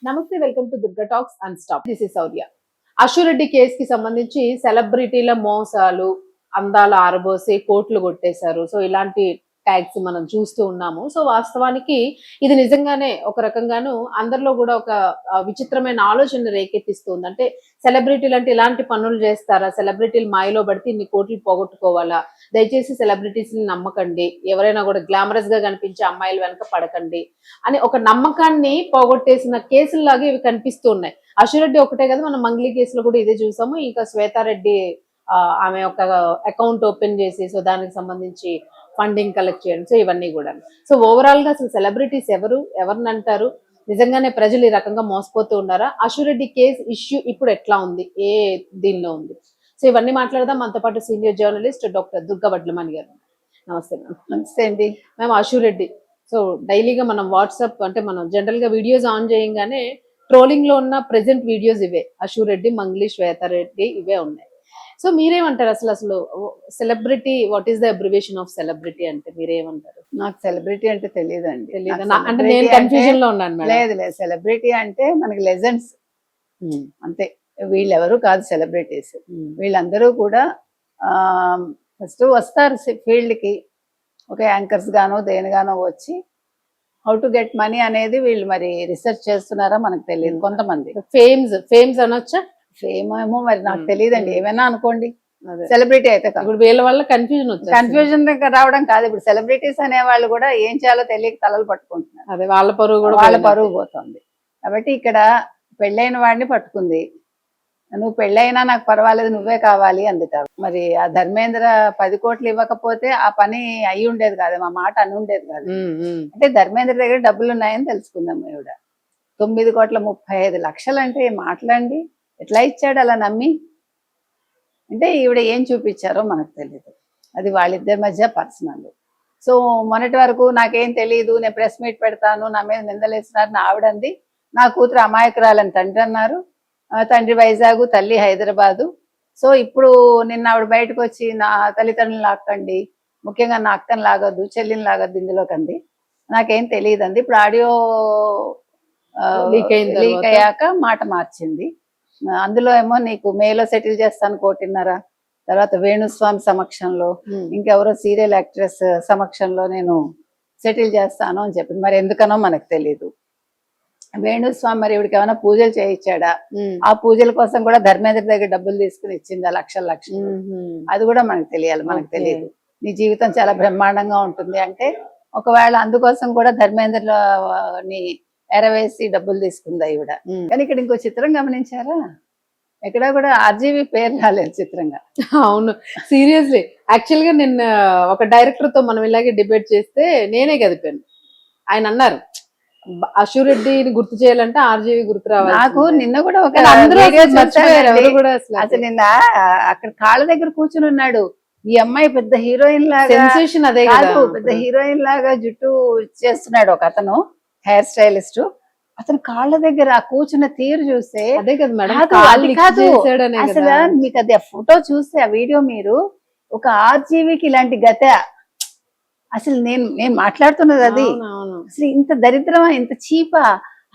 నమస్తే, welcome to Durga talks and stop. This is Sourya. Ashu Reddy case కి సంబంధించి సెలబ్రిటీల మోసాలు, అందాల ఆరబోసి కోట్లు కొట్టేశారు. సో ఇలాంటి ట్యాగ్స్ మనం చూస్తూ ఉన్నాము. సో వాస్తవానికి ఇది నిజంగానే ఒక రకంగాను అందరిలో కూడా ఒక విచిత్రమైన ఆలోచన రేకెత్తిస్తుంది. అంటే సెలబ్రిటీలు అంటే ఇలాంటి పనులు చేస్తారా? సెలబ్రిటీలు మాయలో పడితే ఇన్ని కోట్లు పోగొట్టుకోవాలా? దయచేసి సెలబ్రిటీస్ ని నమ్మకండి, ఎవరైనా కూడా గ్లామరస్ గా కనిపించే అమ్మాయిల వెనక పడకండి అని ఒక నమ్మకాన్ని పోగొట్టేసిన కేసుల్లాగా ఇవి కనిపిస్తూ ఉన్నాయి. అశురెడ్డి ఒకటే కదా, మనం మంగ్లీ కేసులో కూడా ఇదే చూసాము. ఇంకా శ్వేతారెడ్డి ఆమె ఒక అకౌంట్ ఓపెన్ చేసి సో దానికి సంబంధించి ఫండింగ్ కలెక్ట్ చేయడం, సో ఇవన్నీ కూడా. సో ఓవరాల్ గా అసలు సెలబ్రిటీస్ ఎవరిని అంటారు? నిజంగానే ప్రజలు ఈ రకంగా మోసపోతూ ఉన్నారా? అశురెడ్డి కేసు ఇష్యూ ఇప్పుడు ఎట్లా ఉంది, ఏ దీనిలో ఉంది? సో ఇవన్నీ మాట్లాడదాం. మనతో పాటు senior journalist doctor Durga Vadlamani గారు. నమస్తే మ్యామ్. నమస్తే అండి. మ్యామ్, అశురెడ్డి సో డైలీగా మనం వాట్సాప్ అంటే మనం జనరల్ గా వీడియోస్ ఆన్ చేయంగానే ట్రోలింగ్ లో ఉన్న ప్రెసెంట్ వీడియోస్ ఇవే. అశురెడ్డి, మంగ్లీ, శ్వేతారెడ్డి ఇవే ఉన్నాయి. సో మీరేమంటారు? అసలు celebrity, what is the abbreviation of celebrity అంటే మీరేమంటారు? నాకు సెలబ్రిటీ అంటే తెలియదండి. అంటే నేను కన్ఫ్యూజన్ లో ఉన్నాను. లేదు, సెలబ్రిటీ అంటే మనకి లెజెండ్స్ అంతే. వీళ్ళెవరు కాదు సెలబ్రిటీస్. వీళ్ళందరూ కూడా ఫస్ట్ వస్తారు ఫీల్డ్ కి, ఒక యాంకర్స్ గానో దేనిగానో వచ్చి హౌ టు గెట్ మనీ అనేది వీళ్ళు మరి రీసెర్చ్ చేస్తున్నారా మనకు తెలియదు. కొంతమంది ఫేమ్స్ అనొచ్చా? ఫేమ్ ఏమో మరి నాకు తెలియదండి. ఏమైనా అనుకోండి, సెలబ్రిటీ అయితే ఇప్పుడు వీళ్ళ వల్ల కన్ఫ్యూజన్ రావడం కాదు. ఇప్పుడు సెలబ్రిటీస్ అనే వాళ్ళు కూడా ఏం చేయాలో తెలియక తలలు పట్టుకుంటున్నారు. అదే వాళ్ళ పరువు పోతుంది. కాబట్టి ఇక్కడ పెళ్ళైన వాడిని పట్టుకుంది, నువ్వు పెళ్ళైనా నాకు పర్వాలేదు, నువ్వే కావాలి అందుట. మరి ఆ ధర్మేంద్ర 10 కోట్లు ఇవ్వకపోతే ఆ పని అయి ఉండేది కాదు, మా మాట అని ఉండేది కాదు. అంటే ధర్మేంద్ర దగ్గర డబ్బులు ఉన్నాయని తెలుసుకుందాం. ఈవిడ 9,35,00,000 అంటే మాట్లాడండి, ఎట్లా ఇచ్చాడు అలా నమ్మి? అంటే ఈవిడ ఏం చూపించారో మనకు తెలియదు. అది వాళ్ళిద్దరి మధ్య పర్సనల్. సో మొన్నటి వరకు నాకేం తెలియదు, నేను ప్రెస్ మీట్ పెడతాను, నా మీద నిందలేస్తున్నారు నా ఆవిడంది. నా కూతురు అమాయకురాలని తండ్రి అన్నారు. తండ్రి వైజాగ్, తల్లి హైదరాబాదు. సో ఇప్పుడు నిన్న ఆవిడ బయటకు వచ్చి నా తల్లిదండ్రులు లాక్కండి, ముఖ్యంగా నా అక్కని లాగొద్దు, చెల్లిని లాగొద్దు ఇందులోకి అంది. నాకేం తెలియదు అంది. ఇప్పుడు ఆడియో లీక్ అయ్యాక మాట మార్చింది. అందులో ఏమో నీకు మేలో సెటిల్ చేస్తాను 1.5 తర్వాత వేణుస్వామి సమక్షంలో, ఇంకెవరో సీరియల్ యాక్ట్రెస్ సమక్షంలో నేను సెటిల్ చేస్తాను అని చెప్పింది. మరి ఎందుకనో మనకు తెలీదు. వేణుస్వామి మరి ఇవిడికి ఏమైనా పూజలు చేయించాడా? ఆ పూజల కోసం కూడా ధర్మేంద్ర దగ్గర డబ్బులు తీసుకుని ఇచ్చిందా లక్షలు? అది కూడా మనకు తెలియాలి. మనకు తెలియదు. నీ జీవితం చాలా బ్రహ్మాండంగా ఉంటుంది అంటే ఒకవేళ అందుకోసం కూడా ధర్మేంద్రని ఎరవేసి డబ్బులు తీసుకుందా ఈవిడ. కానీ ఇక్కడ ఇంకో చిత్రం గమనించారా? ఎక్కడా కూడా ఆర్జీవి పేరు రాలేదు చిత్రంగా. అవును, సీరియస్లీ. యాక్చువల్ గా నిన్న ఒక డైరెక్టర్ తో మనం ఇలాగే డిబేట్ చేస్తే నేనే కదిపాను. ఆయన అన్నారు అశురెడ్డిని గుర్తు చేయాలంటే ఆర్జీవి గుర్తు రావాలి. నాకు నిన్న కూడా ఒక అసలు నిన్న అక్కడ కాళ్ళ దగ్గర కూర్చుని ఉన్నాడు. ఈ అమ్మాయి పెద్ద హీరోయిన్ లాగా, సెన్సేషన్ అదే కాదు, పెద్ద హీరోయిన్ లాగా జుట్టు చేస్తున్నాడు ఒక అతను, హెయిర్ స్టైలిస్ట్. అతను కాళ్ళ దగ్గర కూర్చున్న తీరు చూస్తే అదే కదా మేడం, అసలు మీకు అది ఫోటో చూస్తే ఆ వీడియో మీరు ఒక ఆర్జీవికి ఇలాంటి గత అసలు నేను మాట్లాడుతున్నది అది. అసలు ఇంత దరిద్రమా, ఇంత చీపా?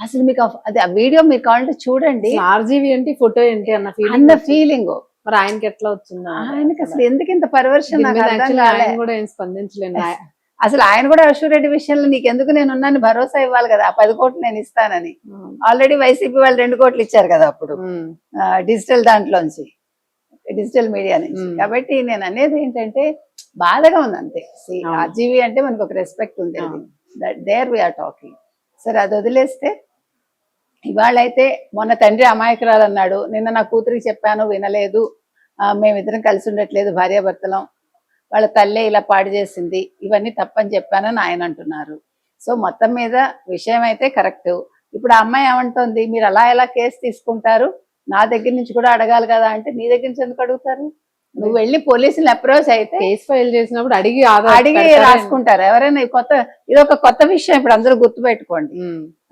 అసలు మీకు అది ఆ వీడియో మీరు కావాలంటే చూడండి. ఆర్జీవి ఏంటి, ఫోటో ఏంటి అన్న ఫీలింగ్. మరి ఆయనకి ఎట్లా వచ్చిందో, ఆయనకి అసలు ఎందుకు ఇంత పర్వర్షన్ కూడా ఏం స్పందించలేదు. అసలు ఆయన కూడా అశురెడ్డి విషయంలో నీకెందుకు నేను ఉన్నాను భరోసా ఇవ్వాలి కదా, 10 కోట్లు నేను ఇస్తానని. ఆల్రెడీ వైసీపీ వాళ్ళు 2 కోట్లు ఇచ్చారు కదా అప్పుడు డిజిటల్ దాంట్లోంచి, డిజిటల్ మీడియా నుంచి. కాబట్టి నేను అనేది ఏంటంటే బాధగా ఉంది అంతే. ఆర్జీవి అంటే మనకు ఒక రెస్పెక్ట్ ఉండేది. There we're talking. సరే అది వదిలేస్తే ఇవాళైతే మొన్న తండ్రి అమాయకురాలు అన్నాడు, నిన్న నా కూతురికి చెప్పాను వినలేదు, మేమిద్దరం కలిసి ఉండట్లేదు భార్యాభర్తలం, వాళ్ళ తల్లే ఇలా పాడు చేసింది, ఇవన్నీ తప్పని చెప్పానని ఆయన అంటున్నారు. సో మొత్తం మీద విషయం అయితే కరెక్ట్. ఇప్పుడు ఆ అమ్మాయి ఏమంటోంది, మీరు అలా ఎలా కేసు తీసుకుంటారు, నా దగ్గర నుంచి కూడా అడగాలి కదా అంటే నీ దగ్గర నుంచి ఎందుకు అడుగుతారు? నువ్వు వెళ్ళి పోలీసులు అప్రోచ్ అయితే కేసు ఫైల్ చేసినప్పుడు అడిగి రాసుకుంటారు ఎవరైనా. ఇది ఒక కొత్త విషయం ఇప్పుడు అందరూ గుర్తుపెట్టుకోండి.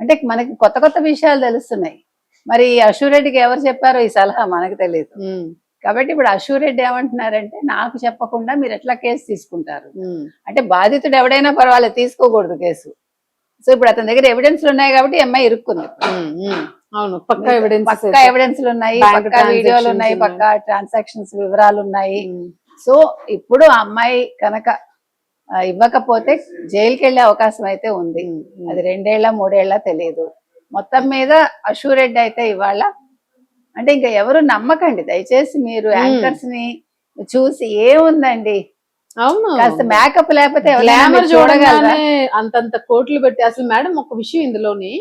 అంటే మనకి కొత్త కొత్త విషయాలు తెలుస్తున్నాయి. మరి అశురెడ్డికి ఎవరు చెప్పారో ఈ సలహా మనకు తెలియదు. కాబట్టి ఇప్పుడు అశురెడ్డి ఏమంటున్నారంటే నాకు చెప్పకుండా మీరు ఎట్లా కేసు తీసుకుంటారు అంటే బాధితుడు ఎవడైనా పర్వాలేదు తీసుకోకూడదు కేసు. సో ఇప్పుడు అతని దగ్గర ఎవిడెన్స్లు ఉన్నాయి కాబట్టి ఈ అమ్మాయి ఇరుక్కుంది. అవును, పక్కా ఎవిడెన్స్. పక్కా ఎవిడెన్స్లు ఉన్నాయి, Bank పక్కా వీడియోలు transactions ఉన్నాయి, ఉన్నాయి. పక్కా ట్రాన్సాక్షన్స్ వివరాలు ఉన్నాయి. సో ఇప్పుడు ఆ అమ్మాయి కనుక ఇవ్వకపోతే జైలుకి వెళ్ళే అవకాశం అయితే ఉంది. అది 2 ఏళ్ళ 3 ఏళ్ళ తెలియదు. మొత్తం మీద అష్యూరెడ్ అయితే ఇవాళ అంటే ఇంకా ఎవరు నమ్మకండి దయచేసి. మీరు యాంకర్స్ ని చూసి ఏముందండి, అవును, కాస్త మేకప్ లేకపోతే ఎవరైనా గ్లామర్ మీరు చూడగలరా? చూడగానే అంతంత కోట్లు పెట్టి. అసలు మేడం ఒక విషయం ఇందులోని,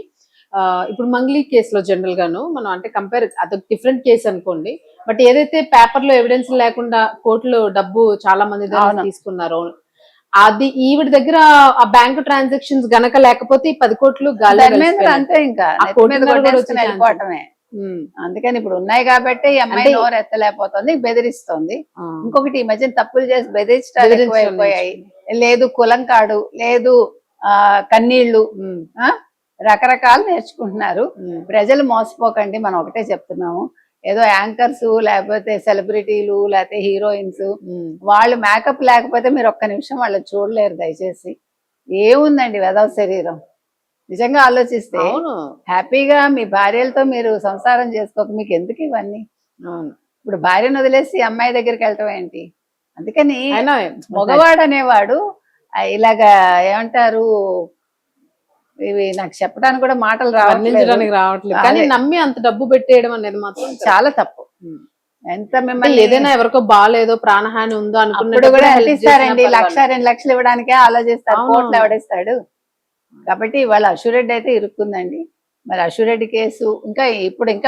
ఇప్పుడు మంగ్లీ కేసులో జనరల్ గాను మనం అంటే కంపేర్, అదొక డిఫరెంట్ కేసు అనుకోండి, బట్ ఏదైతే పేపర్ లో ఎవిడెన్స్ లేకుండా కోట్లు డబ్బు చాలా మంది దగ్గర అవును. తీసుకున్నారో, అది ఈవిడ దగ్గర ఆ బ్యాంక్ ట్రాన్సాక్షన్స్ గనక లేకపోతే ఈ 10 కోట్లు గాలి ధర్మేంద్ర అంతే ఇంకా ఆ నెత్తి మీద కోటిన్నర కూడా కొట్టేసుకుని వచ్చే వెళ్ళిపోవటమే. అందుకని ఇప్పుడు ఉన్నాయి కాబట్టి ఈ అమ్మాయి అంటే- నోరు ఎత్తలేకపోతుంది, బెదిరిస్తోంది. ఇంకొకటి ఈ మధ్యన తప్పులు చేసి బెదిరించడాలు బెదిరించడం ఎక్కువైపోయాయి. లేదు కులం కాడు, లేదు కన్నీళ్లు, రకరకాలు నేర్చుకుంటున్నారు. ప్రజలు మోసపోకండి, మనం ఒకటే చెప్తున్నాము. ఏదో యాంకర్స్ లేకపోతే సెలబ్రిటీలు లేకపోతే హీరోయిన్స్ వాళ్ళు మేకప్ లేకపోతే మీరు ఒక్క నిమిషం వాళ్ళని చూడలేరు దయచేసి. ఏముందండి వెధవ శరీరం. నిజంగా ఆలోచిస్తే అవును, హ్యాపీగా మీ భార్యలతో మీరు సంసారం చేసుకోక మీకు ఎందుకు ఇవన్నీ? అవును. ఇప్పుడు భార్యను వదిలేసి అమ్మాయి దగ్గరికి వెళ్ళటం ఏంటి? అందుకని అయినా మగవాడు అనేవాడు ఇలాగా ఏమంటారు, ఇవి నాకు చెప్పడానికి కూడా మాటలు రావట్లేదు, వర్ణించడానికి రావట్లేదు, కానీ నమ్మి అంత డబ్బు పెట్టేయడం అనేది మాత్రం చాలా తప్పు. ఎంత అంటే మిమ్మల్ని ఏదైనా ఎవరికో బాలేదో ప్రాణహాని ఉందో అప్పుడు అనుకున్నప్పుడు కూడా help ఎంత చేసినా ఇస్తారండి? 1 లక్ష పర్వాలేదు. 2 లక్షలు ఇవ్వడానికే ఆలోచిస్తారు, అవును. కోట్లు ఎవడిస్తాడు? కాబట్టి వాళ్ళ అష్యూరెడ్ అయితే ఇరుక్కుందండి. మరి అష్యూరెడ్ కేసు ఇంకా ఇప్పుడు ఇంకా